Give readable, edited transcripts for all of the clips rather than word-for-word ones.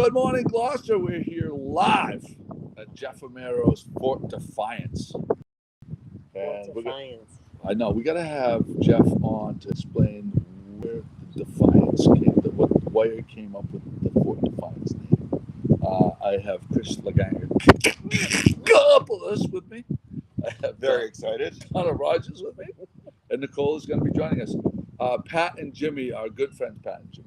Good morning, Gloucester. We're here live at Jeff Amero's Fort Defiance. Fort Defiance. I know we got to have Jeff on to explain where the Defiance came, why it came up with the Fort Defiance name. I have Chris Laganga with me. I have very excited. Donna Rogers with me, and Nicole is going to be joining us. Pat and Jimmy, our good friends, Pat and Jimmy,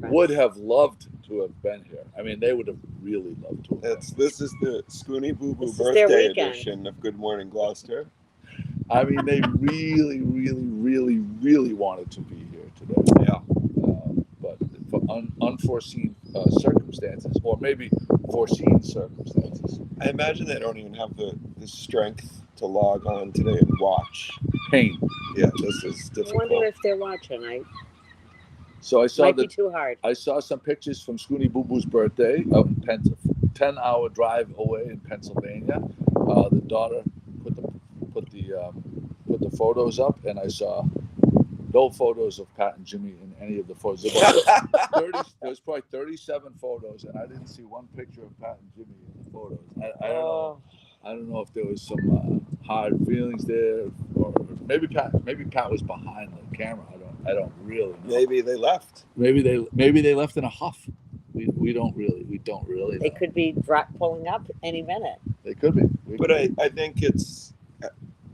would have loved to have been here. I mean, they would have really loved to have. This is the Schoonie Boo Boo birthday edition of Good Morning Gloucester. I mean, they really, really, really, really wanted to be here today. Yeah. But for unforeseen circumstances, or maybe foreseen circumstances. I imagine they don't even have the strength to log on today and watch. Pain. Yeah, this is difficult. I wonder if they're watching. So I saw Might be too hard. I saw some pictures from Schoonie Boo Boo's birthday out in 10-hour drive away in Pennsylvania. The daughter put the photos up, and I saw no photos of Pat and Jimmy in any of the photos. There was probably 37 photos, and I didn't see one picture of Pat and Jimmy in the photos. I don't know. I don't know if there was some hard feelings there, or maybe Pat was behind the camera. I don't really know. Maybe they left. Maybe they left in a huff. We don't really know. They could be pulling up any minute. They could be. But I think it's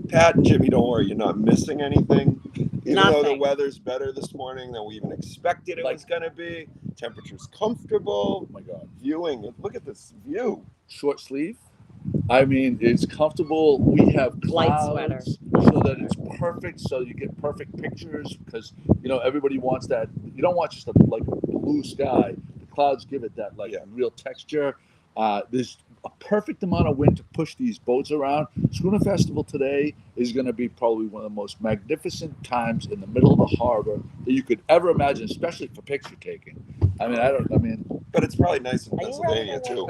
Pat and Jimmy, don't worry, you're not missing anything. Even though the weather's better this morning than we even expected it was going to be. Temperature's comfortable. Oh my God. Viewing. Look at this view. Short sleeve. I mean, it's comfortable. We have clouds so that it's perfect. So you get perfect pictures because, everybody wants that. You don't want just a blue sky. The clouds give it that real texture. There's a perfect amount of wind to push these boats around. Schooner Festival today is going to be probably one of the most magnificent times in the middle of the harbor that you could ever imagine, especially for picture taking. But it's probably nice in Pennsylvania too.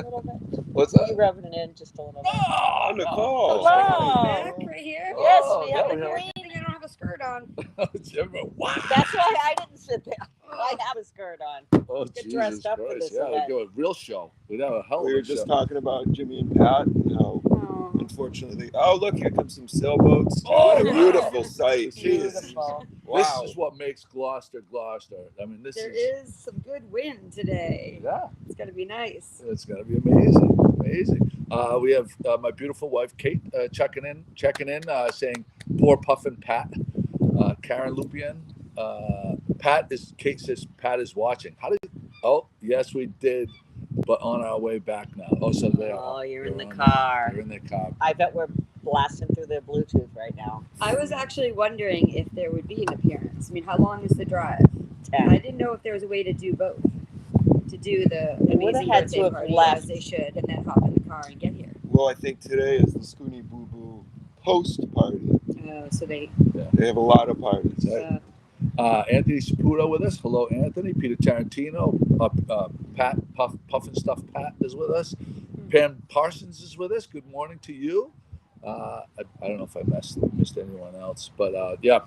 What's that? Are you rubbing it in just a little bit? Oh, Nicole. Back right here. Yes, we have the green. You don't have a skirt on. Wow. That's why I didn't sit there. I have a skirt on. Oh, Get Jesus dressed up Christ. for this Yeah, event. we'd do a real show. We'd have a hell of a show. We were just talking about Jimmy and Pat and how, unfortunately, look, here comes some sailboats. Oh, a beautiful sight. Beautiful. Wow. This is what makes Gloucester. I mean, There is some good wind today. Yeah. It's going to be nice. It's going to be amazing. We have my beautiful wife, Kate, checking in, saying, poor Puffin Pat. Karen Lupien. Kate says Pat is watching. Yes, we did, but on our way back now. Oh, so they are. Oh, you're in the car. You're in the car. I bet we're blasting through their Bluetooth right now. I was actually wondering if there would be an appearance. I mean, how long is the drive? 10. I didn't know if there was a way to do both. To do the amazing had birthday to have party left. as they should, and then hop in the car and get here. Well, I think today is the Schoonie Boo Boo post party. So they. They have a lot of parties. Anthony Saputo with us. Hello, Anthony. Peter Tarantino. Pat Puffin Stuff Pat is with us. Pam Parsons is with us. Good morning to you. I don't know if I missed anyone else, but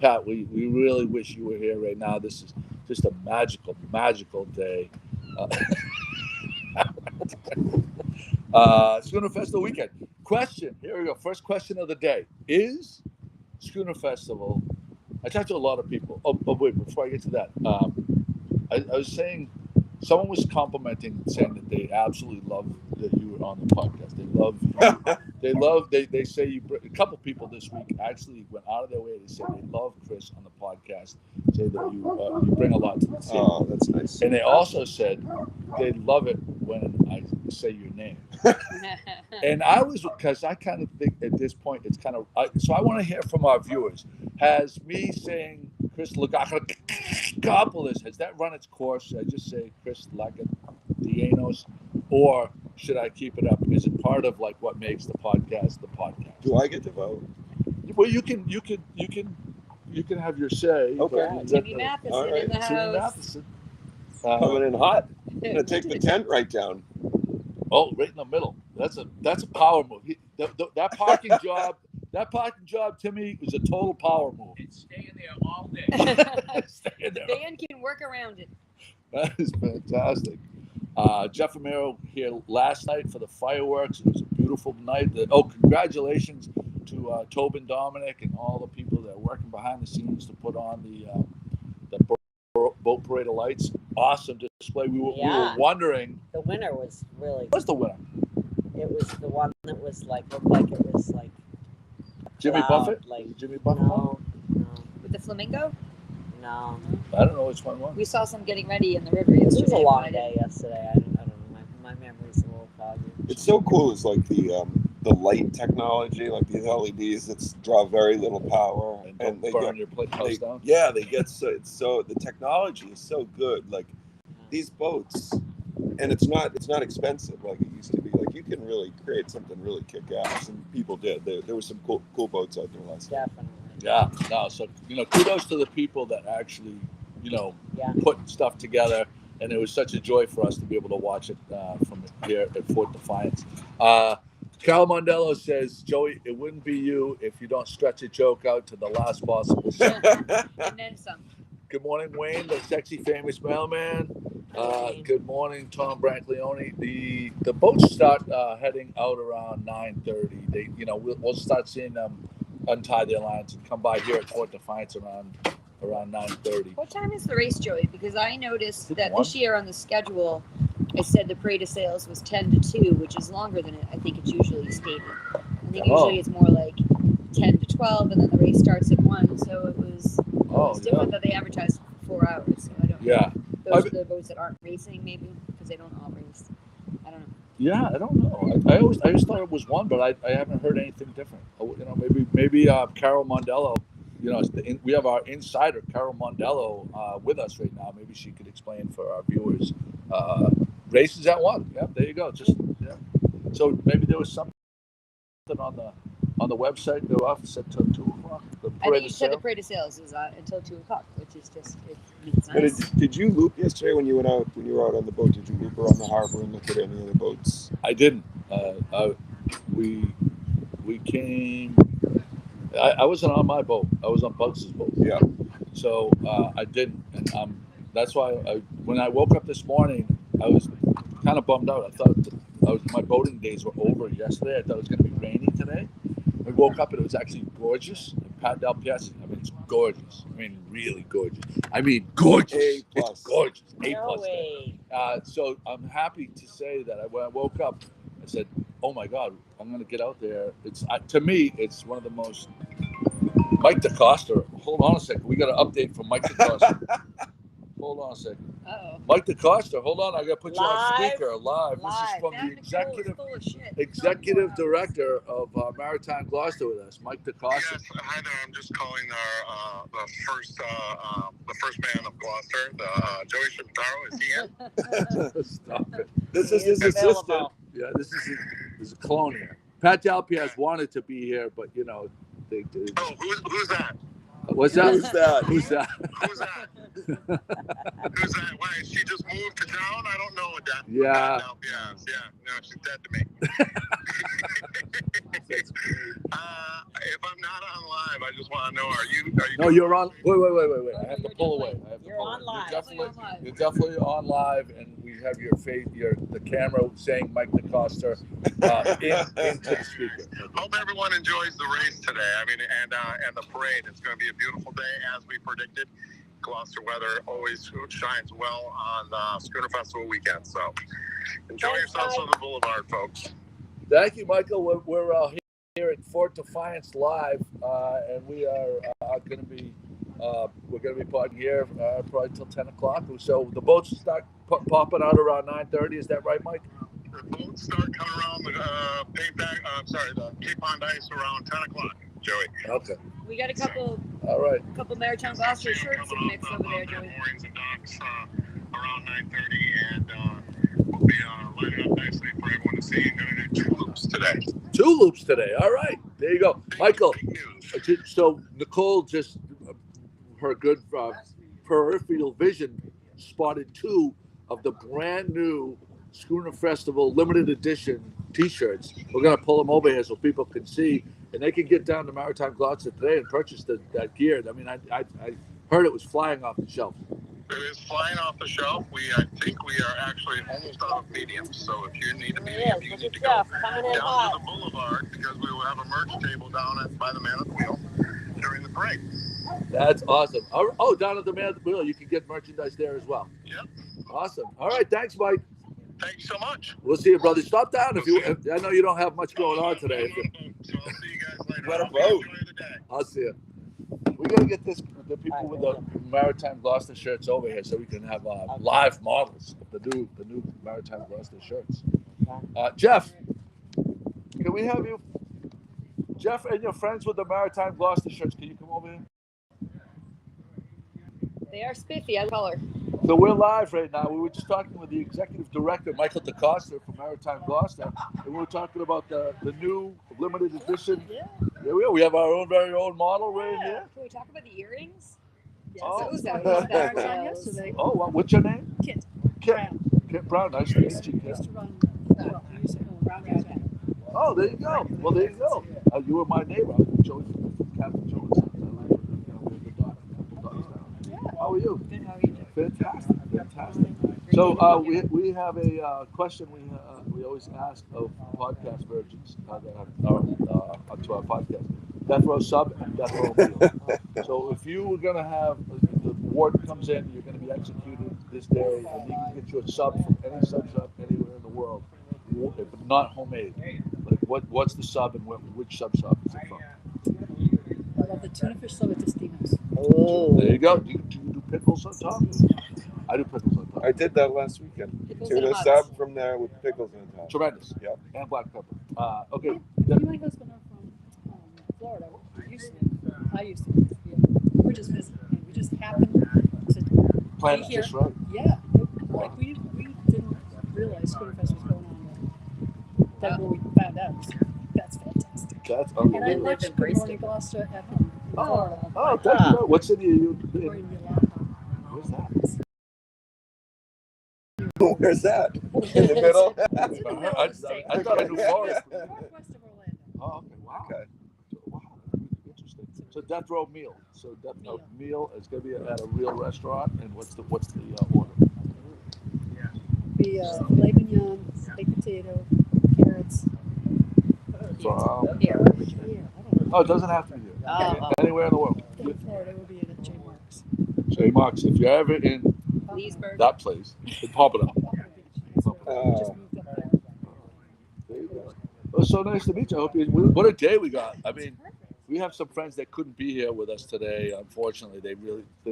Pat, we really wish you were here right now. This is just a magical day. Schooner Festival weekend. Question. Here we go. First question of the day. Is Schooner Festival... I talked to a lot of people. Oh wait, before I get to that, I was saying, someone was complimenting, saying that they absolutely love that you were on the podcast. They love you. They say you. A couple people this week actually went out of their way to say they love Chris on the podcast. Say that you bring a lot to the table. Oh, that's nice. And they also said they love it when I say your name. And because I kind of think at this point it's kind of. So I want to hear from our viewers. Has me saying Chris Lagakopoulos, has that run its course? Should I just say Chris Lagakopoulos, or should I keep it up? Is it part of what makes the podcast the podcast? Do I get to vote? Well, you can have your say. Okay. Timmy Matheson in the house. Timmy Matheson. Coming in hot. I'm gonna take the tent right down. Oh, right in the middle. That's a power move. That parking job. That parking job, Timmy, is a total power move. It's staying there all day. Staying there. Dan can work around it. That is fantastic. Jeff Amaro here last night for the fireworks. It was a beautiful night. Congratulations to Tobin, Dominic, and all the people that are working behind the scenes to put on the boat parade of lights. Awesome display. We were wondering. The winner was really. What's the winner? It was the one that was like looked like it was like. Jimmy cloud, Buffett? Like Jimmy Buffett? No. With the flamingo? No. I don't know which one won. We saw some getting ready in the river It yesterday. was a long day yesterday. I don't know. My memory's a little foggy. It's so cool. It's like the light technology, like these LEDs that draw very little power and they burn your house down. Yeah, they get the technology is so good. Like these boats, and it's not expensive like it used to be. Like you can really create something really kick ass, and people did. There were some cool boats out there last night. Definitely. Yeah, no. So kudos to the people that actually put stuff together. And it was such a joy for us to be able to watch it from here at Fort Defiance. Cal Mondello says, Joey, it wouldn't be you if you don't stretch a joke out to the last possible second. And then some. Good morning, Wayne, the sexy famous mailman. Good morning, Tom Brancleone. The boats start heading out around 9:30. They, we'll start seeing them untie their lines and come by here at Fort Defiance around 9:30. What time is the race, Joey? Because I noticed that 1? this year on the schedule, I said the parade of sales was 10 to 2, which is longer than I think it's usually stated. I think usually it's more like 10 to 12, and then the race starts at 1. So it was different that they advertised for 4 hours. So I don't know. Yeah. Those are the boats that aren't racing, maybe, because they don't all race. I don't know. Yeah, I don't know. I always thought it was 1, but I haven't heard anything different. Maybe Carol Mondello. We have our insider, Carol Mondello, with us right now. Maybe she could explain for our viewers. Races at 1. Yeah, there you go. So maybe there was something on the website. The office said till 2:00. I think you said the parade of sales is until 2:00, which is just it's nice. But did you loop yesterday when you were out on the boat? Did you loop around the harbor and look at any of the boats? I didn't. We came. I wasn't on my boat. I was on Bugs' boat. Yeah. So I didn't, and that's why when I woke up this morning, I was kind of bummed out. I thought my boating days were over yesterday. I thought it was going to be rainy today. I woke up and it was actually gorgeous. And Pat Delpias, it's gorgeous. Really gorgeous. Gorgeous. A+. It's gorgeous. A+. No way. So I'm happy to say that when I woke up, I said, "Oh my God, I'm going to get out there." To me, it's one of the most. Mike DeCosta. Hold on a second. We got an update from Mike DeCosta. Hold on a second. Uh-oh. Mike DeCosta. Hold on. I got to put you on Live. speaker live. This is from the executive director of Maritime Gloucester with us, Mike DeCosta. Yes, hi there. I'm just calling the first man of Gloucester, Joey Shintaro. Is he in? Stop it. This is his Available. assistant. Yeah, this is a clone here. Pat Delpias wanted to be here, but they Oh, who's that? What's that? Who's that? Who's that? Who's that? Who's that? Wait, she just moved to town? I don't know what that. Yeah. Yeah. No, she's dead to me. If I'm not on live, I just want to know: Are you? No, you're on. Wait. I have to pull away. You're on live. You're definitely on live, and we have your face, the camera saying Mike DeCosta into the speaker. Hope everyone enjoys the race today. And the parade. It's going to be a beautiful day, as we predicted. Gloucester weather always shines well on the Schooner Festival weekend. So enjoy yourselves on the boulevard, folks. Thank you, Michael. We're here at Fort Defiance live, and we are going to be parking here probably till 10 o'clock. So the boats start popping out around 9:30. Is that right, Mike? The boats start coming around the Cape Pond ice around 10 o'clock, Joey. Okay. We got a couple Maritime Gloucester shirts in the mix over there, Joey. Moorings and docks around 9:30, and we'll be lining up nicely for everyone to see. I'm going to do 2 loops today. 2 loops today. All right. There you go. Michael, Big news. so Nicole just, her good peripheral vision, spotted 2 of the brand new Schooner Festival limited edition T-shirts. We're going to pull them over here so people can see, and they can get down to Maritime Gloucester today and purchase that gear. I heard it was flying off the shelf. It is flying off the shelf. I think we are actually almost out of mediums. So if you need a medium, you need to go down to the boulevard because we will have a merch table down by the man at the wheel during the parade. That's awesome. Oh, down at the man at the wheel, you can get merchandise there as well. Yep. Awesome. All right, thanks, Mike. Thank you so much. We'll see you, brother. Stop down if you. I know you don't have much going on today. So I'll see you guys later. What a Hope you boat. enjoy the day. I'll see you. We gotta get the people with the Maritime Gloucester shirts over here so we can have live models of the new Maritime Gloucester shirts. Jeff, can we have you? Jeff and your friends with the Maritime Gloucester shirts, can you come over here? They are spiffy. I color. So we're live right now. We were just talking with the executive director, Michael DeCosta from Maritime Gloucester, and we were talking about the new limited edition. Yeah. Here we are. We have our very own model right here. Can we talk about the earrings? Yes. Oh. Yesterday. Oh, what's your name? Kit. Kit. Kit Brown. Nice to meet you, Kit. Used to run, we used to go around that. Oh, there you go. Well, there you go. You were my neighbor, Joey from Captain Jones. How are you? Good, how are you doing? Fantastic, fantastic. So we have a question we always ask of podcast virgins that are onto our podcast. Death row sub and death row meal. So if you were going to have the warden comes in, you're going to be executed this day, and you can get you a sub from any sub shop anywhere in the world, but not homemade. Like what's the sub and which sub shop is it from? I love the tuna fish sub at Destino's. Oh. There you go. Do you do pickles on top? I do pickles on top. I did that last weekend. Pickles Tuna and sub hots. from there with pickles on top. Tremendous. Yep. And black pepper. Okay. Me and my husband are from Florida. I used to. Yeah. We're just visiting. We just happened to Plan be it here. just right. Yeah. Like we didn't realize Schoonerfest was going on. Then when we found out, that's fantastic. That's And I unbelievable. watched Good Morning Gloucester at home in Florida. Oh, that's good. What city are you We're in? in Yolanda. Where's that? Where's that? In the middle? I thought I knew Florida. Northwest of Orlando. Oh, okay. Wow. Okay. Wow. Interesting. So death row meal. So death row meal is going to be at a real restaurant. And what's the order? Be filet mignon, baked potato, carrots. So, Yeah, I don't know. oh, it doesn't have to be here. Oh. Anywhere in the world. In Florida, it will be at J. Mark's. J. Mark's. If you're ever in Leesburg. that place, in Pompano. Just moved up there. There you go. It was so nice to meet you. I hope you. What a day we got. I mean, we have some friends that couldn't be here with us today. Unfortunately, their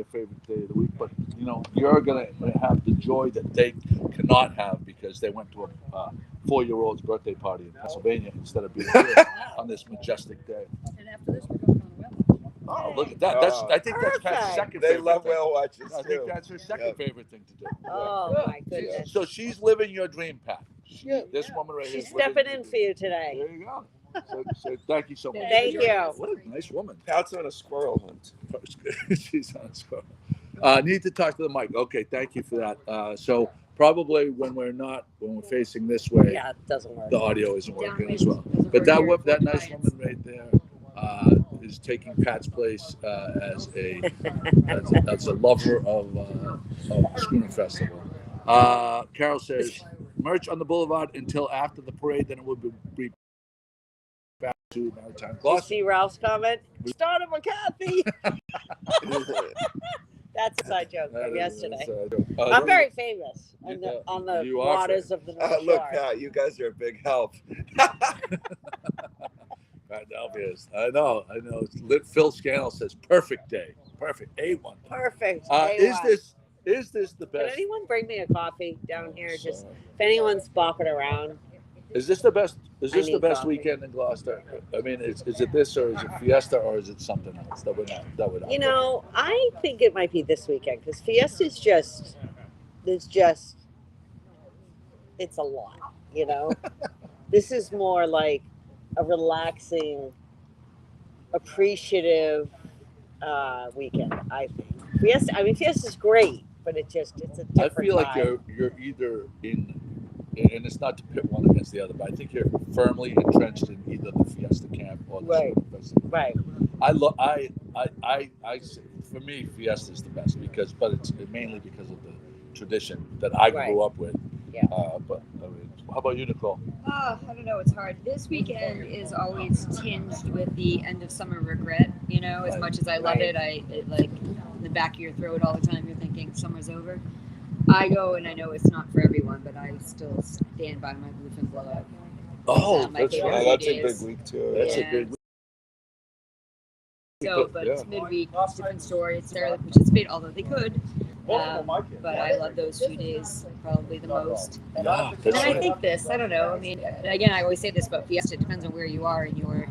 favorite day of the week. But you know, you're gonna have the joy that they cannot have because they went to a 4-year-old's birthday party in Pennsylvania instead of being here on this majestic day. And after this, we're going on a whale. Oh, look at that! I think that's Pat's Perfect. second They favorite love thing. whale watches I too. think that's her second Yep. favorite thing to do. Oh Yeah. my goodness. So she's living your dream, Pat. This woman right here. She's is living stepping your in dream. for you today. There you go. So thank you so much. Thank you. What a nice woman. Pat's on a squirrel hunt. She's on a score. Need to talk to the mic. Okay, thank you for that. So probably when we're facing this way, Yeah, it doesn't work. the audio isn't working as well. But that nice woman right there is taking Pat's place as a lover of Schooner Festival. Carol says merch on the boulevard until after the parade, then it will be back to Maritime Did you Gloucester. see Ralph's comment? Start a McCarthy. That's a side joke from yesterday. I'm very famous on the You are waters of the North Look, Shore. Pat, you guys are a big help. Philadelphia is. I know. Phil Scannell says perfect day. Perfect. A1. Perfect. Is this the Can best? anyone bring me a coffee down here? Just if anyone's bopping around. Is this the best? Is I this the need best coffee. weekend in Gloucester? I mean, is it this or is it Fiesta or is it something else that we're not? You know, I think it might be this weekend because Fiesta's it's a lot, you know? This is more like a relaxing, appreciative weekend, I think. Fiesta's great, but it's a different I feel like vibe. you're either in, and it's not to pit one against the other, but I think you're firmly entrenched in either the Fiesta camp or the Right. Schooner Festival. Right. for me, Fiesta is the best but it's mainly because of the tradition that I Right. grew up with. Yeah. But I mean, how about you, Nicole? I don't know. It's hard. This weekend is always tinged with the end of summer regret. You know, as Right. much as I love Right. it, like in the back of your throat all the time. You're thinking summer's over. I go, and I know it's not for everyone, but I still stand by my bluefin blowout. Oh, my that's favorite right. That's a days. big week too. That's Yeah. a big. So, but Yeah. it's midweek, it's a different story. It's there to participate, although they could. But I love those 2 days probably the most. Yeah, And that's I right. think this, I don't know. I mean, again, I always say this about Fiesta. It depends on where you are in your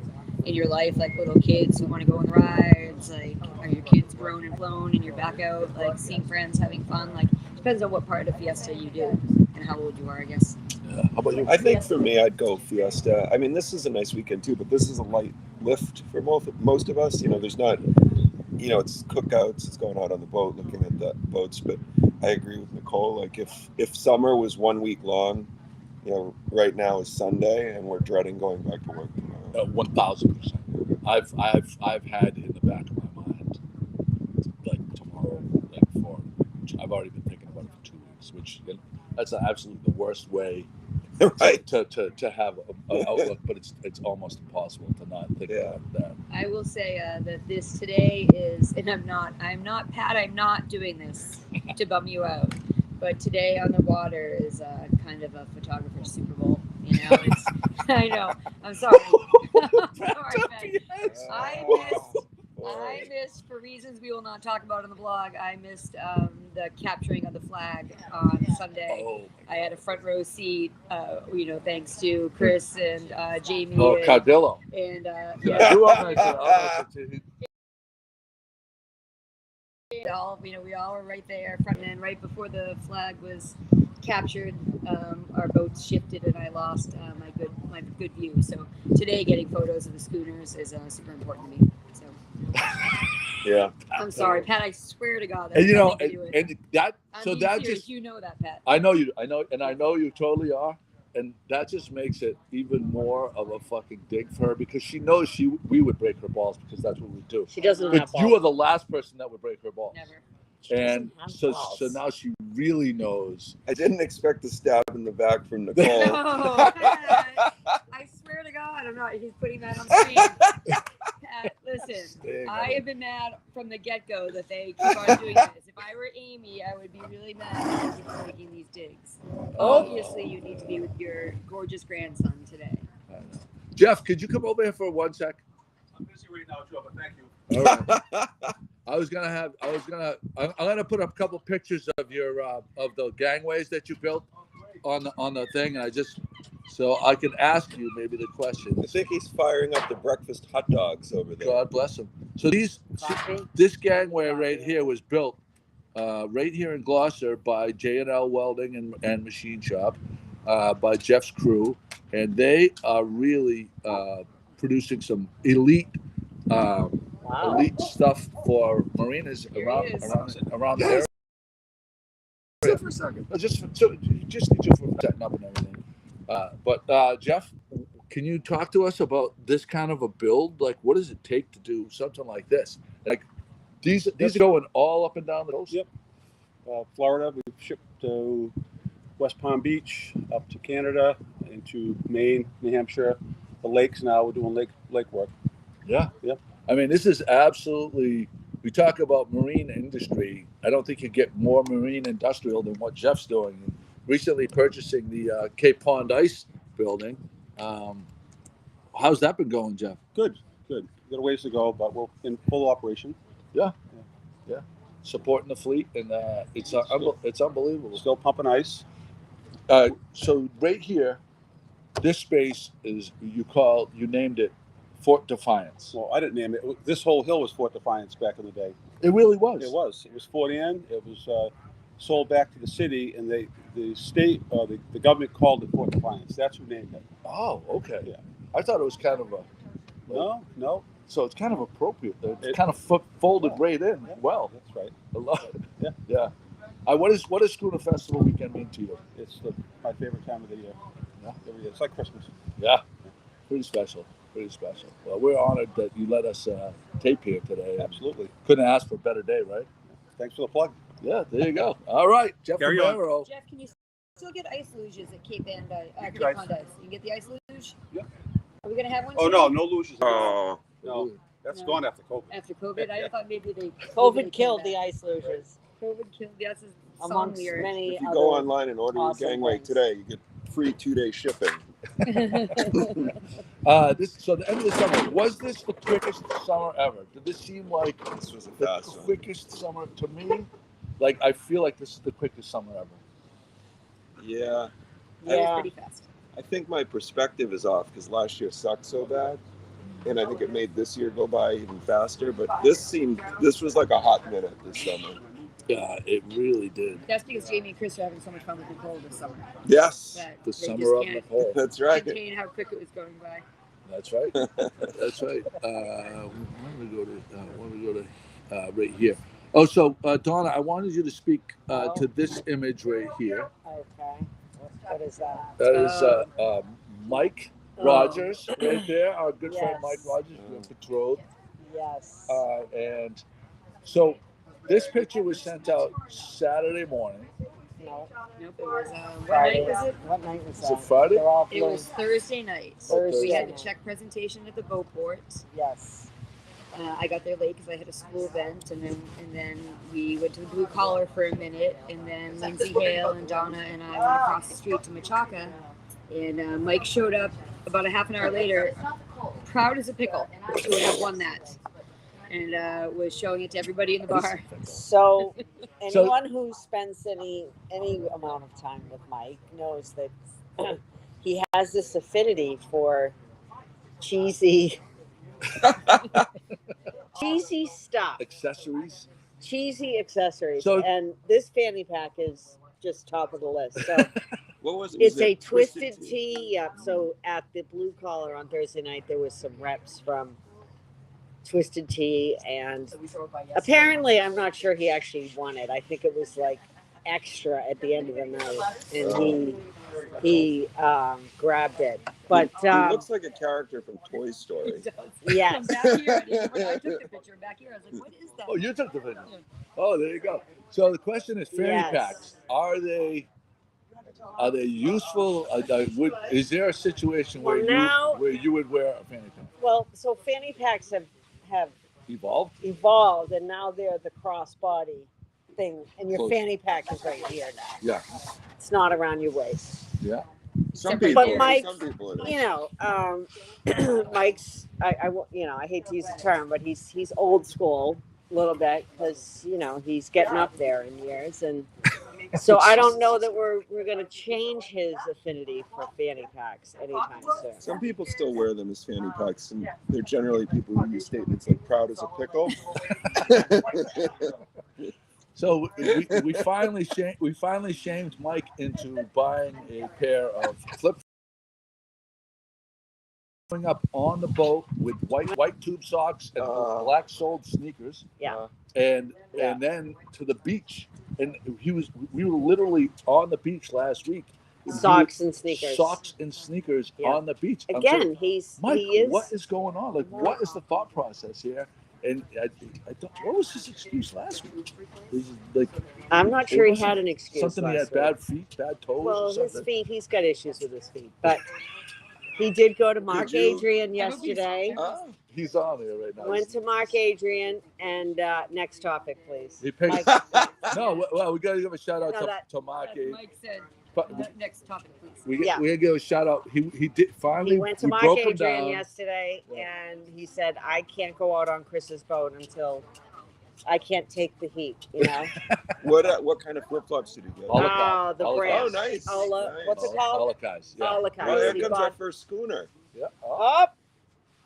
life. Like little kids who want to go on the rides. Like, are your kids grown and flown and you're back out, like seeing friends, having fun? Like, depends on what part of Fiesta you do and how old you are, I guess. Yeah. How about you? I think for me, I'd go Fiesta. I mean, this is a nice weekend too, but this is a light lift for most of us. You know, there's not, you know, it's cookouts, it's going out on the boat, looking at the boats. But I agree with Nicole. Like, if summer was 1 week long, you know, right now is Sunday, and we're dreading going back to work tomorrow. 1,000%. I've had in the back of my mind, like tomorrow, I've already been thinking about it for 2 weeks, which that's absolutely the worst way Right. to have an outlook, but it's almost impossible to not think about that. I will say that this today is, and I'm not, Pat, I'm not doing this to bum you out, but today on the water is kind of a photographer's Super Bowl. You know, it's, I know. I'm sorry. I'm sorry, Ben. I missed, for reasons we will not talk about on the blog, I missed the capturing of the flag on Sunday. Oh, I had a front row seat, you know, thanks to Chris and Jamie. oh, Cardillo. And Yeah, you are mentioned. we all were right there, front and right before the flag was captured. Our boats shifted, and I lost my good view. So today, getting photos of the schooners is super important to me. So Yeah. I'm sorry, Pat. I swear to God. And you know, nothing to do with- and that I'm so being that serious. just You know that, Pat. I know you totally are, and that just makes it even more of a fucking dig for her because she knows we would break her balls because that's what we do. She doesn't But have you balls. are the last person that would break her balls. Never. She And doesn't have so balls. now she really knows. I didn't expect the stab in the back from Nicole. No, Pat, I swear to God, I'm not. He's putting that on the screen. Pat, listen, I have been mad from the get-go that they keep on doing this. If I were Amy, I would be really mad that they keep making these digs. Obviously, you need to be with your gorgeous grandson today. Jeff, could you come over here for 1 sec? I'm busy right now, Joe, but thank you. All right. I'm gonna put up a couple pictures of your of the gangways that you built on the thing, and so I can ask you maybe the question. I think he's firing up the breakfast hot dogs over there. God bless him. So Coffee? this gangway right here was built right here in Gloucester by J&L Welding and Machine Shop by Jeff's crew, and they are really producing some elite stuff for marinas around the area. Sit for a second. Just need you for setting up and everything. But Jeff, can you talk to us about this kind of a build? Like, what does it take to do something like this? Like, these are going all up and down the coast. Yep. Florida, we've shipped to West Palm Beach, up to Canada, into Maine, New Hampshire, the lakes. Now we're doing lake work. Yeah. Yep. I mean, this is absolutely. We talk about marine industry. I don't think you get more marine industrial than what Jeff's doing. Recently purchasing the Cape Pond Ice building. How's that been going, Jeff? Good. Got a ways to go, but we're in full operation. Yeah. Supporting the fleet, and it's unbelievable. Still pumping ice. So right here, this space is you named it Fort Defiance. Well, I didn't name it. This whole hill was Fort Defiance back in the day. It really was. It was. It was Fort Ann. It was sold back to the city, and the state, the government called it Fort Defiance. That's who named it. Oh, okay. Yeah. I thought it was kind of No. So it's kind of appropriate. It's kind of folded right in. Yeah, Well, that's right. a lot. Yeah. What does Schooner Festival weekend mean to you? It's my favorite time of the year. Yeah. Every year. It's like Christmas. Yeah. Pretty special. Pretty special. Well, we're honored that you let us tape here today. Absolutely. Couldn't ask for a better day, right? Thanks for the plug. Yeah, there you go. All right, Jeff Carry on. Romero. Jeff, can you still get ice luges at Cape Pond Ice? You can get the ice luge? Yep. Are we going to have one Oh, today? no luges. Oh, No, that's No. gone after COVID. After COVID? I thought maybe they... COVID killed the ice luges. COVID killed the ice song Amongst lyric. many if you other go online and order awesome your gangway things. today, you get free 2-day shipping. So the end of the summer, was this the quickest summer ever? Did this seem like This was a the fast one. quickest summer to me? Like, I feel like this is the quickest summer ever. Yeah. It was Yeah. pretty fast. I think my perspective is off because last year sucked so bad. And I think it made this year go by even faster. But this was like a hot minute this summer. Yeah, it really did. That's because Jamie and Chris are having so much fun with Nicole this summer. Yes, That The they summer just of can't Nicole. that's right. contain how quick it was going by. That's right. That's right. When we go to right here. Oh, so Donna, I wanted you to speak to this image right here. Okay. What is that? That is Mike Rogers right there, our good friend Yes. Mike Rogers, your betrothed. Yes. And so this picture was sent out Saturday morning. No. Nope, it was, what Friday. night was it? What night was Is that? it Friday? They're all It blue. was Thursday night. Thursday. We had the check presentation at the Boatport. Yes. I got there late because I had a school event, and then we went to the Blue Collar for a minute, and then Lindsay Hale and Donna and I went across the street to Machaca, and Mike showed up about a half an hour later, proud as a pickle to have won that, and was showing it to everybody in the bar. So anyone who spends any amount of time with Mike knows that he has this affinity for cheesy stuff, Accessories. cheesy accessories, So- and this fanny pack is just top of the list. So What was it? it's Was a it twisted tea. Yep. So at the Blue Collar on Thursday night, there was some reps from Twisted Tea, and apparently, I'm not sure he actually won it. I think it was like extra at the end of the night, and he grabbed it. But He looks like a character from Toy Story. yes, Back here, I took the picture back here. I was like, what is that? Oh, you took the video. Oh, there you go. So the question is, fanny Yes. packs, are they useful? Is there a situation where Well, now- you would wear a fanny pack? well, so fanny packs have Evolved? evolved, and now they're the crossbody thing, and your Close. fanny pack is right here now. Yeah. It's not around your waist. Yeah. Some But people, Mike- some people it is. You know, Mike's. I hate to use the term, but he's old school a little bit because he's getting up there in years, and so I don't know that we're going to change his affinity for fanny packs anytime soon. Some people still wear them as fanny packs, and they're generally people who use statements like "proud as a pickle." So we finally shamed Mike into buying a pair of flip up on the boat with white tube socks and black soled sneakers. Yeah. And then to the beach. And we were literally on the beach last week. Socks and sneakers. Socks and sneakers Yeah. on the beach. I'm Again, saying, Mike, he is. what is going on? Like, what is the thought process here? And I don't. What was his excuse last week? Was it like I'm not sure he had an excuse. something? He had last week. bad feet, bad toes. Well, or his something? feet. He's got issues with his feet, but he did go to Mark Did you? Adrian yesterday. Oh, He's on there right now. Went to Mark Adrian, and next topic, please. He picked. Mike, No, well, we got to give a shout out No, that- to Mark. Mike said, But next topic, please. we Yeah. got to give a shout out. He did finally. he went to we Mark broke him Adrian down. yesterday, Yeah. and he said, "I can't go out on Chris's boat until I can't take the heat." You know. what kind of flip flops did he get? All the Oh, the All the brand. Oh, nice. Ola, Nice. what's it called? Holocaust. Yeah. Holocaust. Oh, here He comes our bought- first schooner. Yeah. Oh,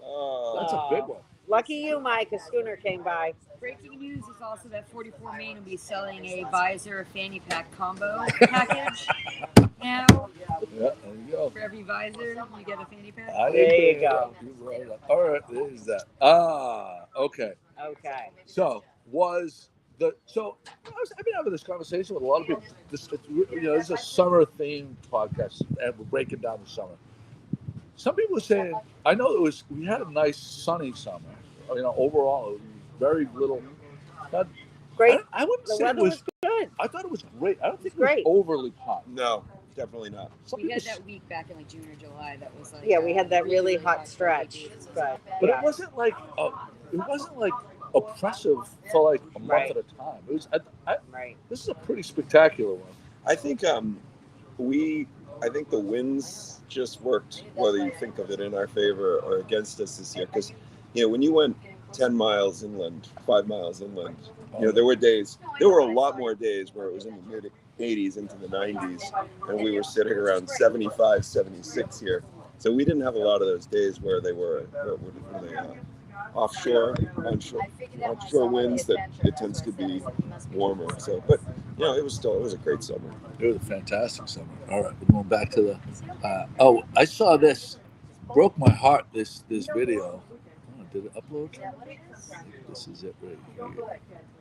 Oh, Oh, that's a big one. lucky you, Mike. A schooner came by. Breaking news is also that 44 Main will be selling a visor fanny pack combo package now. Yeah, there you go. For every visor, you get a fanny pack. I There didn't you pick it go. up. You brought it up. All right, there's that. Okay. Okay. So I've been having this conversation with a lot of people. This is a summer themed podcast, and we're breaking down the summer. some people were saying, I know we had a nice sunny summer. Overall, it was very little. Not, Great. I wouldn't The say weather it was. was good. I thought it was great. I don't think it Great. was overly hot. No, definitely not. Some We had people that week back in like June or July that was like Yeah, we had that really hot stretch. But But yeah. it wasn't like oppressive for like a month Right. at a time. It was. Right. This is a pretty spectacular one. I think I think the winds just worked, whether you think of it in our favor or against us this year. Because when you went 10 miles inland, 5 miles inland, there were a lot more days where it was in the mid 80s into the 90s, and we were sitting around 75, 76 here. So we didn't have a lot of those days where they were offshore winds that it tends to be warmer. So, but it was a great summer. It was a fantastic summer. All right, we're going back to the. I saw this. Broke my heart. This video. Oh, did it upload? This is it right here.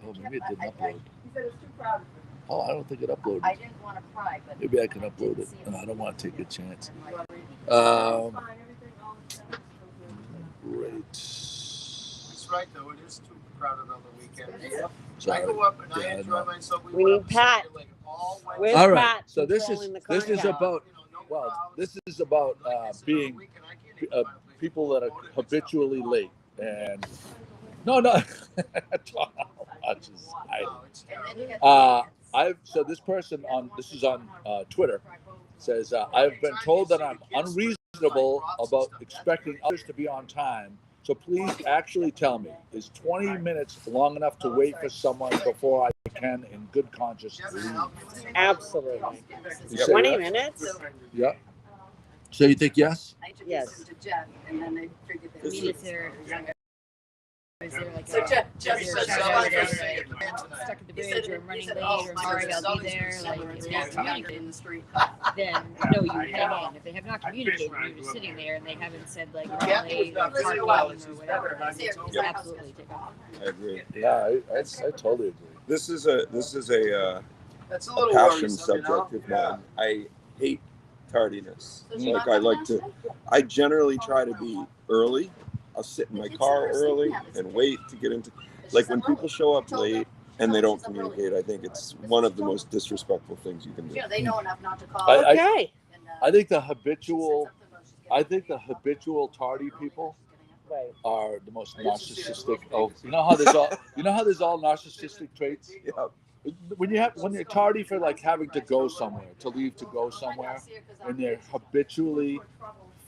Oh, maybe it didn't upload. Oh, I don't think it uploaded. Maybe I can upload it. No, I don't want to take a chance. Great. It's right though. It is too crowded on the weekend. Sorry. I go up and I enjoy myself. We need Pat. Where's All right. Pat So this controlling is the content? about being people that are habitually late and no. So this person this is on Twitter says I've been told that I'm unreasonable about expecting others to be on time. So please actually tell me, is 20 minutes long enough to wait for someone before I can, in good conscience, leave? Absolutely. You say 20 yes? minutes? Yeah. So you think yes? Yes. Is there like So Jeff is said there a something. shout out like, stuck at the bridge or I'm running late or I'm sorry I'll be there? Like if they have communicated in the street, then no, you hang in. If they have not communicated, you're just sitting there and they haven't said like you're late or parking or whatever. Then absolutely take off. I agree. Yeah, I totally agree. This is a That's a a little passion worrisome, subject of mine. I hate tardiness. I generally try to be early. I'll sit in my car early and wait to get into, like when people show up late and they don't communicate, I think it's one of the most disrespectful things you can do. They know enough not to call. Okay. I think the habitual tardy people Right. are the most narcissistic. You know how there's all narcissistic traits. Yeah. When you're tardy for like having to go somewhere, to leave to go somewhere, and they're habitually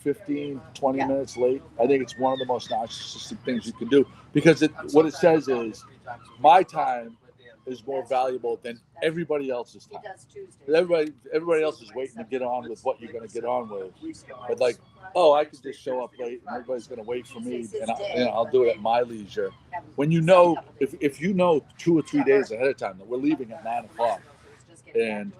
15, 20 minutes late, I think it's one of the most narcissistic things you can do, because what it says is my time is more valuable than everybody else's time. Everybody else is waiting to get on with what you're going to get on with. But like, I could just show up late and everybody's going to wait for me, and I'll do it at my leisure. When if you know 2 or 3 days ahead of time that we're leaving at 9 o'clock, and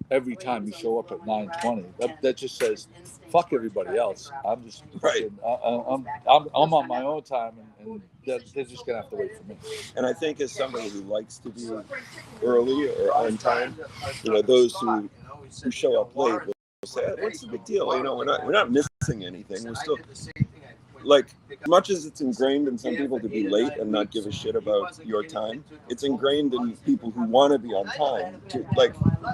every time you show up at 9:20, that just says, fuck everybody else. I'm just Right. I'm on my own time, and they're just gonna have to wait for me. And I think as somebody who likes to be early or on time, those who show up late will say, "What's the big deal? We're not missing anything. We're still like, as much as it's ingrained in some people to be late and not give a shit about your time, it's ingrained in people who want to be on time.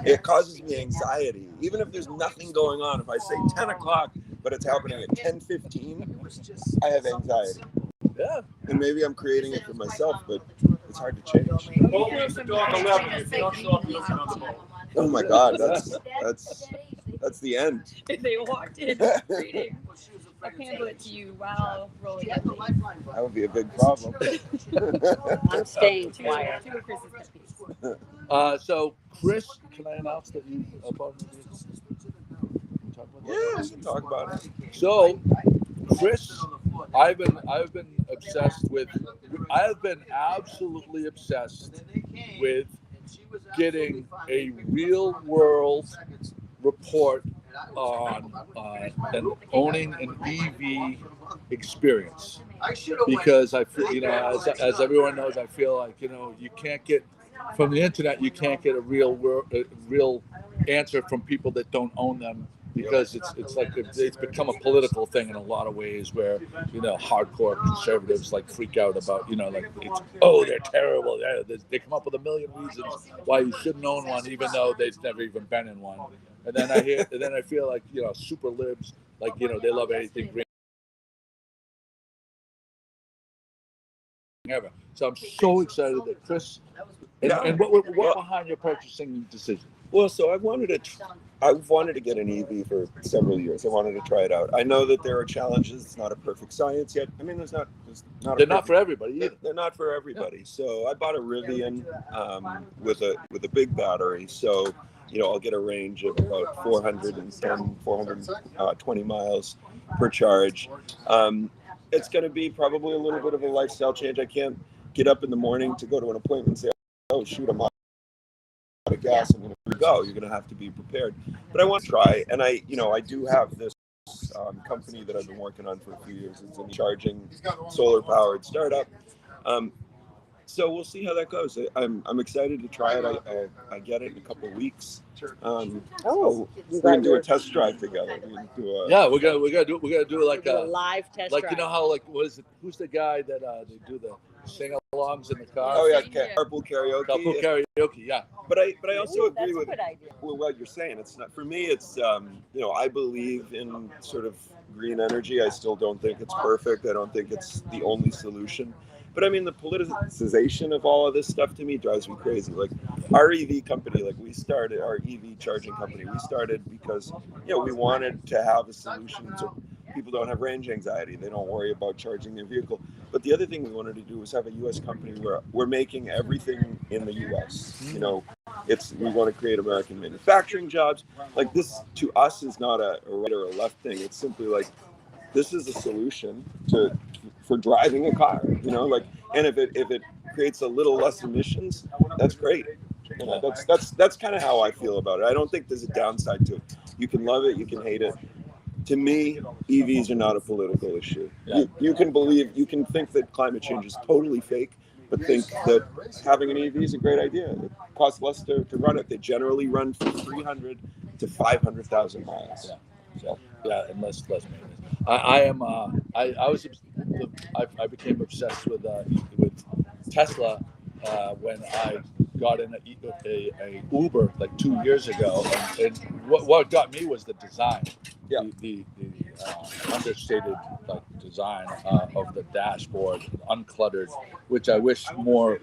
It causes me anxiety, even if there's nothing going on. If I say 10 o'clock, but it's happening at 10:15, I have anxiety. Yeah. And maybe I'm creating it for myself, but it's hard to change. Oh my God, that's the end. If they walked in reading a pamphlet to you while rolling up. That would be a big problem. I'm staying quiet. Two of Chris's pet peeves. So Chris, can I announce that you about Yeah, we can talk about it. So Chris, I've been absolutely obsessed with getting a real world report on and owning an EV experience, because I feel, as everyone knows, I feel like you can't get from the internet, you can't get a real answer from people that don't own them because it's like it's become a political thing in a lot of ways where hardcore conservatives like freak out about like they're terrible. They come up with a million reasons why you shouldn't own one, even though they've never even been in one. And then I feel like super libs like they love anything green ever. So I'm so excited that Chris. And what behind your purchasing decision? Well, so I've wanted to get an EV for several years. I wanted to try it out. I know that there are challenges. It's not a perfect science yet. I mean, They're not for everybody either. They're not for everybody. So I bought a Rivian with a big battery. So I'll get a range of about 420 miles per charge. It's going to be probably a little bit of a lifestyle change. I can't get up in the morning to go to an appointment and say, "Oh shoot, I'm out of gas, I'm going to go." You're going to have to be prepared. But I want to try, and I do have this company that I've been working on for a few years. It's a charging, solar-powered startup. So we'll see how that goes. I'm excited to try it. I get it in a couple of weeks. We're gonna do a test drive together. We're gonna do like a live test like drive. how what is it? Who's the guy that they do the sing-alongs in the car? Oh yeah, carpool karaoke. Carpool karaoke, yeah. But I also agree with good idea. what you're saying. It's not for me. It's I believe in sort of green energy. I still don't think it's perfect. I don't think it's the only solution. But I mean, the politicization of all of this stuff to me drives me crazy. Like our EV company, our EV charging company, we started because we wanted to have a solution so people don't have range anxiety. They don't worry about charging their vehicle. But the other thing we wanted to do was have a U.S. company where we're making everything in the U.S. We want to create American manufacturing jobs. Like this to us is not a right or a left thing. It's simply like this is a solution for driving a car. And if it creates a little less emissions, that's great. That's kind of how I feel about it. I don't think there's a downside to it. You can love it, you can hate it. To me, EVs are not a political issue. Yeah. You can think that climate change is totally fake, but think that having an EV is a great idea. It costs less to run it. They generally run from 300 to 500,000 miles. And less maintenance. I became obsessed with Tesla when I got in a Uber like 2 years ago, and what got me was the design. Yeah. The understated design of the dashboard, uncluttered, which I wish more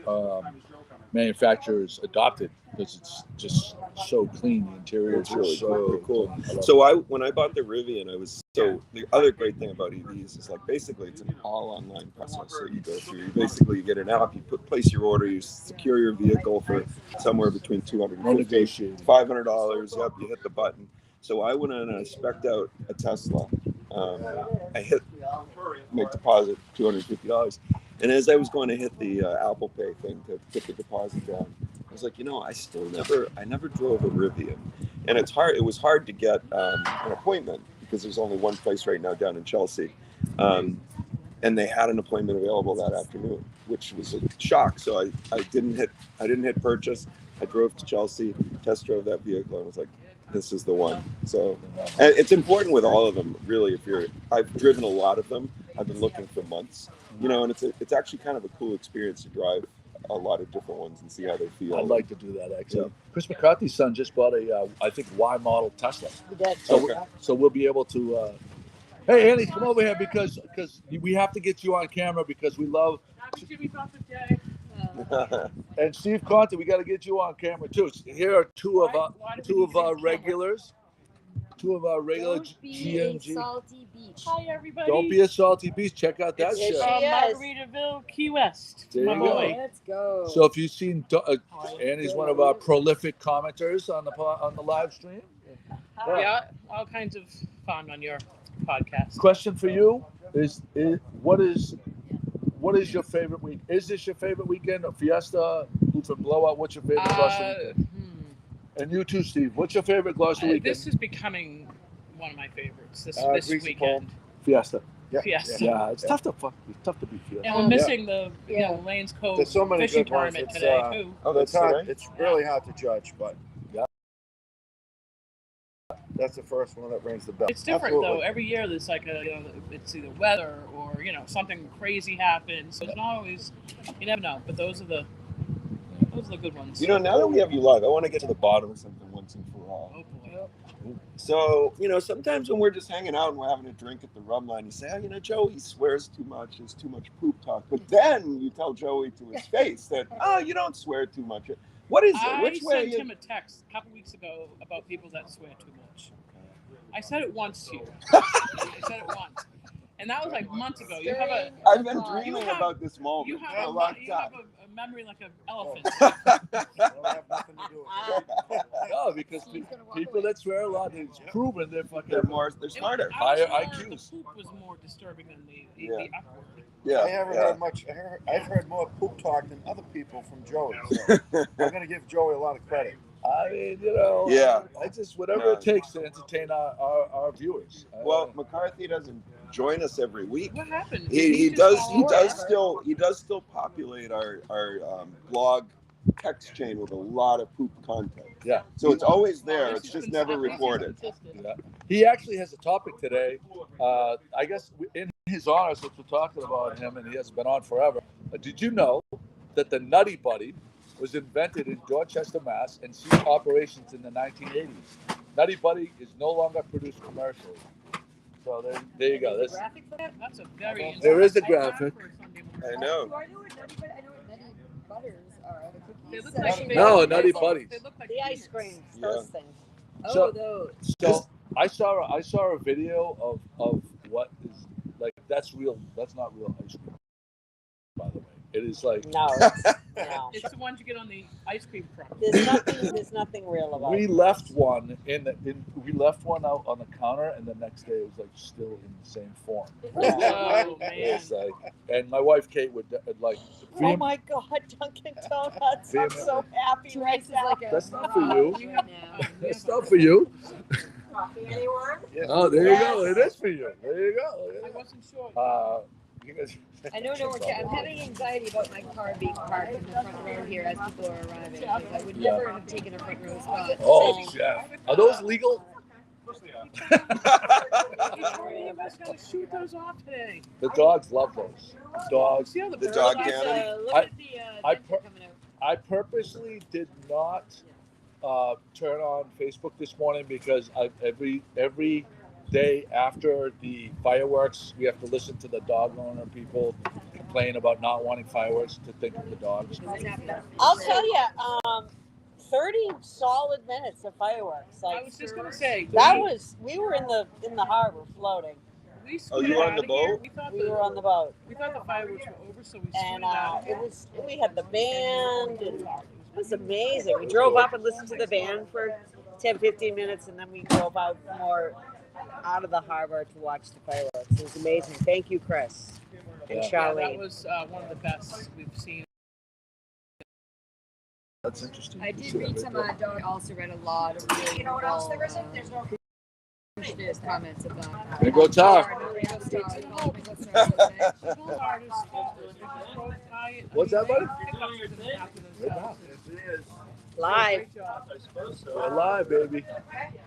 manufacturers adopted because it's just so clean. The interior is really so cool. Clean. So when I bought the Rivian, the other great thing about EVs is basically it's an all online process. So you go through, you get an app, you place your order, you secure your vehicle for somewhere between $250 to $500. Yep, you hit the button. So I went in and I spec'd out a Tesla. I hit make deposit $250, and as I was going to hit the Apple Pay thing to put the deposit down, I was like, I never drove a Rivian, and it was hard to get an appointment because there's only one place right now down in Chelsea, and they had an appointment available that afternoon, which was a shock. So I didn't hit purchase. I drove to Chelsea, test drove that vehicle, and was like, this is the one. So, and it's important with all of them, really. I've driven a lot of them. I've been looking for months, and it's actually kind of a cool experience to drive a lot of different ones and see how they feel. I'd like to do that actually. Yeah. Chris McCarthy's son just bought a, I think, Y model Tesla. So we'll be able to. Hey, Annie, come over here because we have to get you on camera because we love. And Steve Conte, we got to get you on camera too. Here are two of our regulars. Two of our regular GMG. Salty beach. Hi, everybody. Don't be a salty beast. Check out that show. Margaritaville, Key West. There My you go. boy. Let's go. So if you've seen, Annie's one of our prolific commenters on the live stream. Yeah, all kinds of fun on your podcast. Question for you is what is your favorite week? Is this your favorite weekend? A Fiesta, Lutheran Blowout? What's your favorite Gloucester weekend? And you too, Steve. What's your favorite Gloucester weekend? This is becoming one of my favorites. This weekend. Fiesta. Fiesta. Yeah, it's tough to beat Fiesta. And we're missing the Lanes Cove There's so many fishing good ones. tournament It's, today too. Oh, that's It's hard. right. It's really hard to judge, but That's the first one that rings the bell. It's different Absolutely. though. Every year there's like it's either weather or something crazy happens. So it's not always. You never know. But those are the good ones. Now that we have you live, I want to get to the bottom of something once and for all. Oh boy. So, sometimes when we're just hanging out and we're having a drink at the rum line, you say, Joey swears too much. There's too much poop talk. But then you tell Joey to his face that, you don't swear too much. What is it? Which way? I sent him a text a couple weeks ago about people that swear too much. I said it once to you. I said it once. And that was like months ago. I've been dreaming about this moment you for have a long you time. have a memory like an elephant. I don't have nothing to do with it. No, because people that swear a lot, it's proven they're fucking. They're smarter. Higher The IQs. poop was more disturbing than the upward. Yeah. I haven't heard much. I've heard more poop talk than other people from Joey. So I'm going to give Joey a lot of credit. I mean, I just whatever it takes to entertain our viewers. Well, McCarthy doesn't join us every week. What happened? He does still populate our blog text chain with a lot of poop content. Yeah. So it's always there. It's just never recorded. Yeah. He actually has a topic today. I guess in his honor, since we're talking about him and he hasn't been on forever. Did you know that the Nutty Buddy was invented in Dorchester, Mass. and ceased operations in the 1980s? Nutty Buddy is no longer produced commercially. So there you go. That's a very there is a graphic. I know. Do I know what Nutty Butters are? They look like No, Nutty Buddies. They look like The ice cream, those things. So- those. So I saw a video of what is like. That's real. That's not real ice cream, by the way. It is like No, no. It's the ones you get on the ice cream truck. There's nothing real about we it. left one we left one out on the counter, and the next day it was like still in the same form. Oh man. It's like, and my wife Kate would like. Oh my God, Dunkin' Donuts! I'm so happy right now. That's not for you. You have, That's not for you. Coffee anyone? Oh, there you go. It is for you. There you I go. wasn't sure. You guys, I know no one can. I'm having anxiety about my car being parked in the front row here as people are arriving. Because I would never have taken a front row spot. oh, Jeff. Are those legal? You guys gotta shoot those off today. The dogs love those. Dogs. See how the dog birds are? cannon. Look at the I dents coming out. I purposely did not turn on Facebook this morning because every day after the fireworks, we have to listen to the dog owner people complain about not wanting fireworks to think of the dogs. I'll tell you, 30 solid minutes of fireworks. I Like was just gonna say we were in the harbor floating. We Oh, you were on the scooted outta here. boat? We were on the boat, We thought the fireworks were over, so we and scooted out. we had the band, and it was amazing. We drove up and listened to the band for 10-15 minutes, and then we drove out of the harbor to watch the fireworks. It was amazing. Thank you, Chris and Yeah. Yeah, Charlie. that was one of the best we've seen. That's interesting. I did read some dog. I also read a lot of really appreciative comments about Rainbow Tar. What's that, buddy? Live. We're live, baby.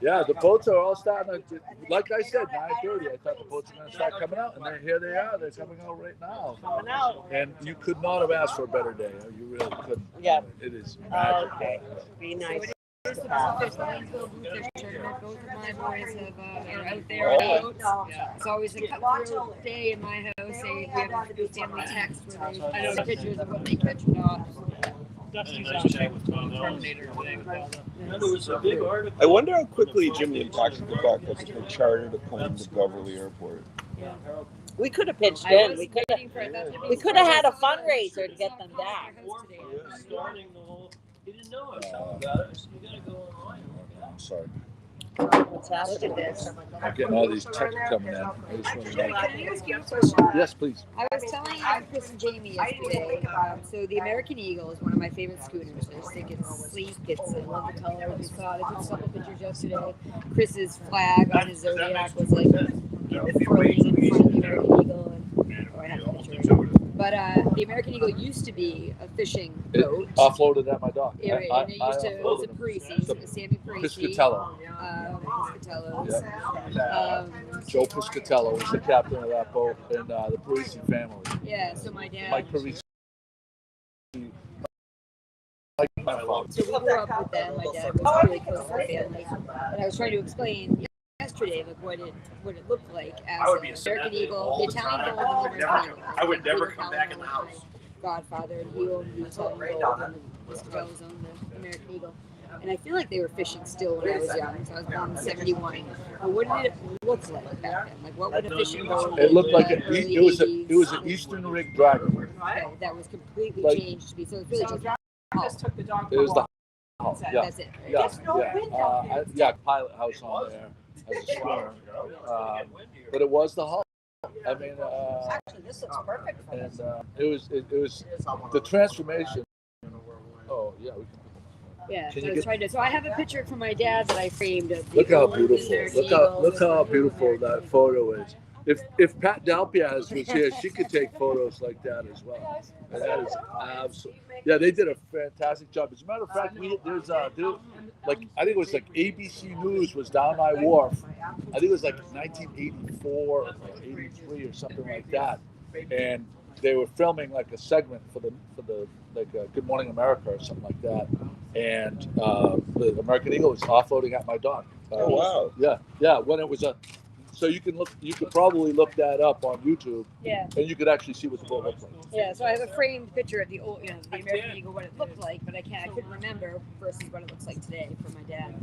Yeah, the boats are all starting to, like I said, 9:30. I thought the boats were going to start coming out, and here they are. They're coming out right now. Coming out. And you could not have asked for a better day. You really couldn't. Yeah. It is magic. Okay. Be nice. There's the Bluefish tournament. Both of my boys are out there on the boats. Yeah. It's always a cut-through day in my house. We have a family text where they send pictures of what they catch or not. Dusty's out there with Terminator today with all the. I wonder how quickly Jimmy and Pax get back because they chartered a plane to Beverly Airport. We could have pitched I in. was We could waiting for that. we could have had a fundraiser to get them back. I'm sorry. What's happening? I'm getting all these texts coming in. I just want to know. Can I ask you a question? Yes, please. I was telling Chris and Jamie yesterday, so the American Eagle is one of my favorite schooners. I just think it's sleek, I love the colors. We saw it. I took a couple pictures yesterday. Chris's flag on his Zodiac was like frozen in front of the American Eagle. And, I have a picture. But the American Eagle used to be a fishing boat. Offloaded at my dock. And it used to, it was a Parisi, it was Sammy Parisi. Piscatello. Piscatellos. Joe Piscatello was the captain of that boat in the Parisi family. Yeah, so my dad. Mike Parisi. So we grew up with them. My dad was really close to the family. And I was trying to explain yesterday like what it looked like as an American Eagle, the Italian Gold and the American Eagle. I would never come back in the house. Godfather, and he owned the Italian Gold, and Mr. Jones owned the American Eagle. And I feel like they were fishing still when I was young. So I was born in '71. But what did it look like back then? Like what would a fishing boat? It looked like it was an Eastern rig dragon. Okay, that was completely changed to be. So it's really just took the dog. It was the hull. Yeah. That's it. Right? Yeah, pilot house on there as a schooner. But it was the hull. I mean, Actually, this looks perfect. and it was the transformation. Oh yeah, we can. Yeah, Can so you I was get- trying to. So I have a picture from my dad that I framed of the Look how old beautiful! American Look how Eagle. beautiful that photo is. If Pat Dalpiaz was here, she could take photos like that as well. And that is absolutely. Yeah, they did a fantastic job. As a matter of fact, like I think it was like ABC News was down my wharf. I think it was like 1984 or 83 or something like that, and they were filming like a segment for the like Good Morning America or something like that, and the American Eagle was offloading at my dock. Oh wow! Yeah. When it was so you could probably look that up on YouTube, Yeah. and you could actually see what the boat looked like. Yeah, so I have a framed picture of the old, the American Eagle, what it looked like, but I couldn't remember versus what it looks like today for my dad.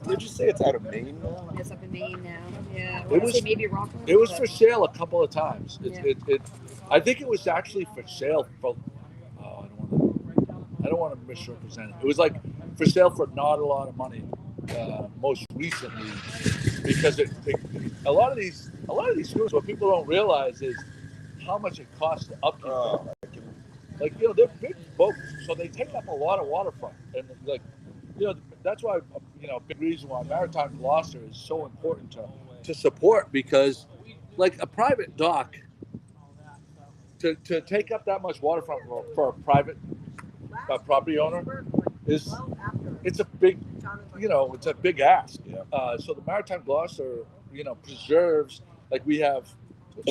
Did you say it's out of Maine now? It's up in Maine now. Yeah, It was- say maybe Rockland. It was but- for sale a couple of times. I think it was actually for sale for. I don't want to misrepresent it. It was like for sale for not a lot of money. Most recently, because a lot of these schools, what people don't realize is how much it costs to upkeep them. Like they're big boats, so they take up a lot of waterfront, and that's why big reason why Maritime Gloucester is so important to support, because like a private dock to take up that much waterfront for a private property owner it's a big ask. Yeah. So the Maritime Gloucester preserves, like we have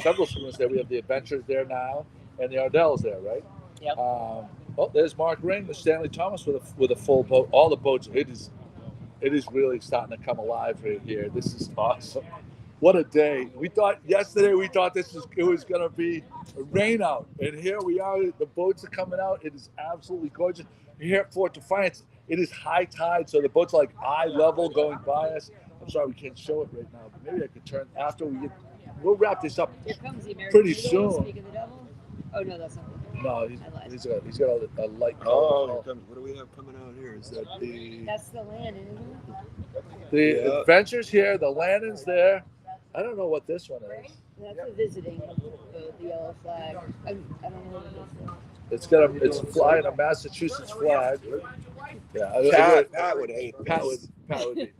several schooners there. We have the Adventures there now, and the Ardells there, right? Yep. There's Mark Ring, the Stanley Thomas with a full boat. All the boats. It is really starting to come alive right here. This is awesome. What a day! Yesterday we thought it was going to be rain out, and here we are. The boats are coming out. It is absolutely gorgeous. Here at Fort Defiance, it is high tide, so the boats are like eye level going by us. I'm sorry we can't show it right now, but maybe I could turn after we'll wrap this up Here comes the American pretty Eagle, soon. Speak of the devil. Oh no, that's not. No, he's got a light. Oh, color. what do we have coming out here? Is that the? That's the land, isn't it? The Adventures here, the Lannon's there. I don't know what this one is. That's a visiting the yellow flag. I don't know what it is. It's flying a Massachusetts flag. Yeah, Pat would hate this. Pat would be.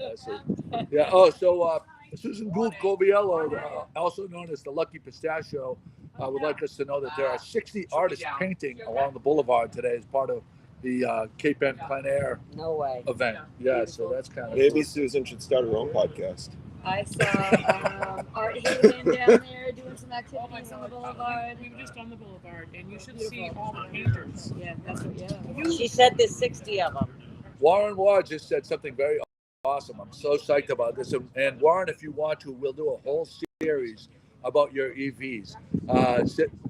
Yeah. Oh, so Susan Gould Gobiello, also known as the Lucky Pistachio, would like us to know that there are 60 artists painting along the boulevard today as part of the Cape End Plein Air No way. event. Yeah, so that's kind of Maybe Susan should start her own podcast. I saw Art Haven down there doing some activities on the boulevard. We were just on the boulevard, and you should see all the painters. Yeah, that's what. Yeah. She said there's 60 of them. Warren Waugh just said something very awesome. I'm so psyched about this. And Warren, if you want to, we'll do a whole series about your EVs.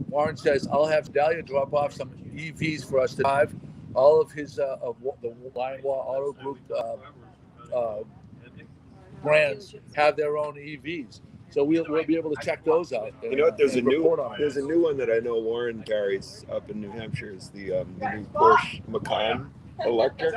Warren says, I'll have Dahlia drop off some EVs for us to drive. All of his the Lion Waugh Auto Group brands have their own EVs. So we'll be able to check those out. You know what? There's a new one one that I know Warren carries up in New Hampshire. Is the new Porsche Macan electric,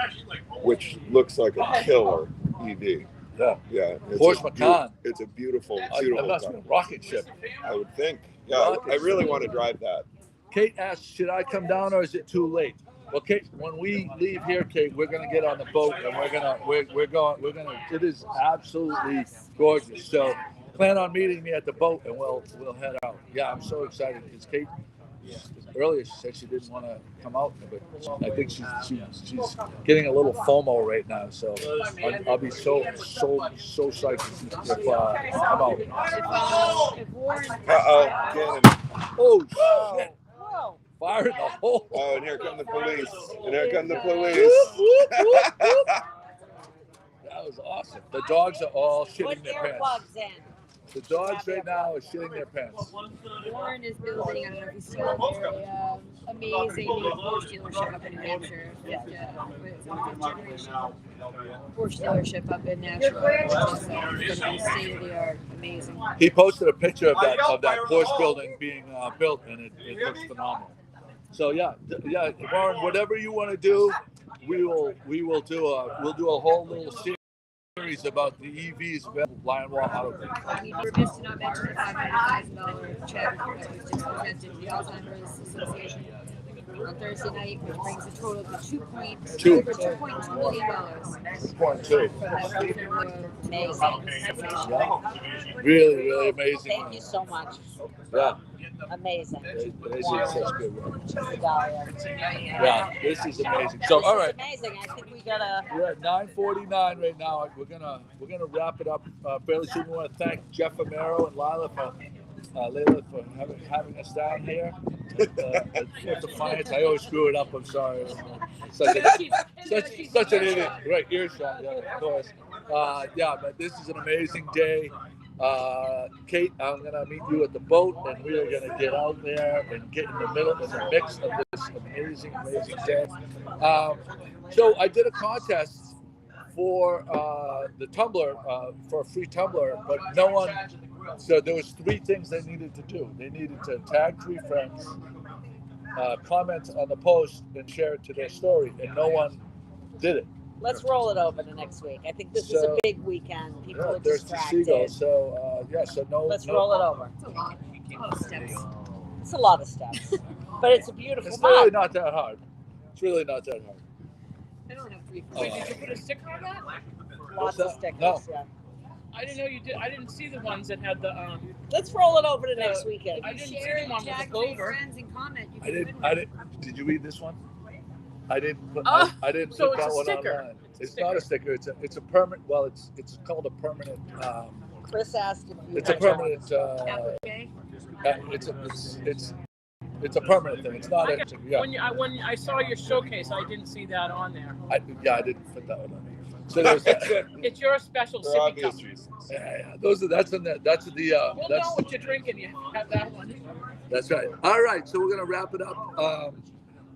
which looks like a killer EV. Yeah. Porsche Macan. It's a beautiful That must be a rocket ship. I would think. Yeah, I really want to drive that. Kate asked, should I come down or is it too late? Well, Kate, when we leave here, Kate, we're gonna get on the boat and we're gonna. It is absolutely gorgeous. So plan on meeting me at the boat and we'll head out. Yeah, I'm so excited because Kate earlier she said she didn't want to come out, but I think she's getting a little FOMO right now. So I'll be so psyched if you come out. If Warren. Oh shit! Whoa. Fire in the hole! Oh, and here come the police! And here come the police! That was awesome. The dogs are all shitting their pants. Earplugs in. The dogs right now are shitting their pants. Warren is building, I don't know if you see it there, amazing new Porsche dealership up in New Hampshire. Fifth generation Porsche dealership up in Nashville. It's going to be state of the art, amazing. He posted a picture of that Porsche building being built, and it looks phenomenal. So yeah, Warren, whatever you want to do, we'll do a whole little series about the EVs available at Lion Wall Auto Group. We were remiss to not mention the $500,000 check that was just presented to the Alzheimer's Association on Thursday night, which brings the total to over $2.2 million. 2.2. Amazing. Really amazing. Thank you so much. Yeah. Amazing. This is such good work. Yeah, this is amazing. So all right. Amazing. I think we gotta. We're at 9:49 right now. We're gonna wrap it up fairly soon. We want to thank Jeff Amaro and Layla for having us down here. Defiance. I always screw it up. I'm sorry. Such an idiot. Right, earshot. Yeah, of course. But this is an amazing day. Kate, I'm gonna meet you at the boat, and we are gonna get out there and get in the mix of this amazing day. So I did a contest for the tumbler, for a free tumbler, but no one. So there was 3 things they needed to do. They needed to tag 3 friends, comment on the post, and share it to their story, and no one did it. Let's roll it over to next week. I think this is a big weekend. People are distracted. So Let's roll it over. It's a lot of steps. It's a lot of steps, but it's a beautiful. It's really not that hard. I don't have 3. Wait, did you put a sticker on that? Lots of stickers. No. Yeah. I didn't know you did. I didn't see the ones that had the. Let's roll it over to next weekend. I didn't see Share the one with the tag 3 clover. friends and comment. You I can didn't. win. Did you read this one? I didn't put. Oh, I didn't so put it's that a one sticker. online. It's not a sticker. It's a permanent. Well, it's called a permanent. Chris asked if you. It's a permanent. Okay. It's a permanent thing. It's not a. Yeah. When I saw your showcase, I didn't see that on there. I didn't put that one on. So there's that. It's your special For sippy obvious cup. reasons. Yeah. That's in that. That's the. We'll That's know what you're drinking. You have that one. That's right. All right, so we're gonna wrap it up.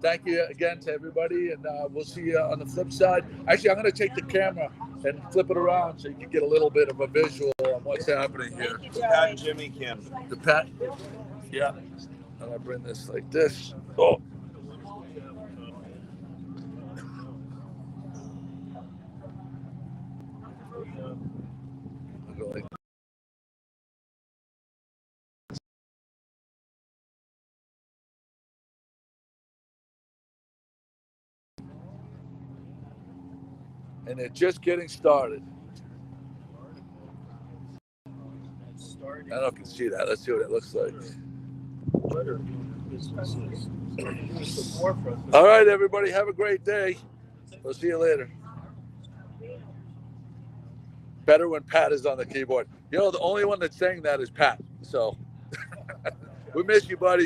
Thank you again to everybody, and we'll see you on the flip side. Actually, I'm gonna take the camera and flip it around so you can get a little bit of a visual on what's happening here. Thank you, Pat Joey. Jimmy Kim. The Pat, yeah. And I bring this like this. Oh. I'll go like and they're just getting started. I don't know if you can see that. Let's see what it looks like. All right, everybody, have a great day. We'll see you later. Better when Pat is on the keyboard. You know, the only one that's saying that is Pat. So we miss you, buddy.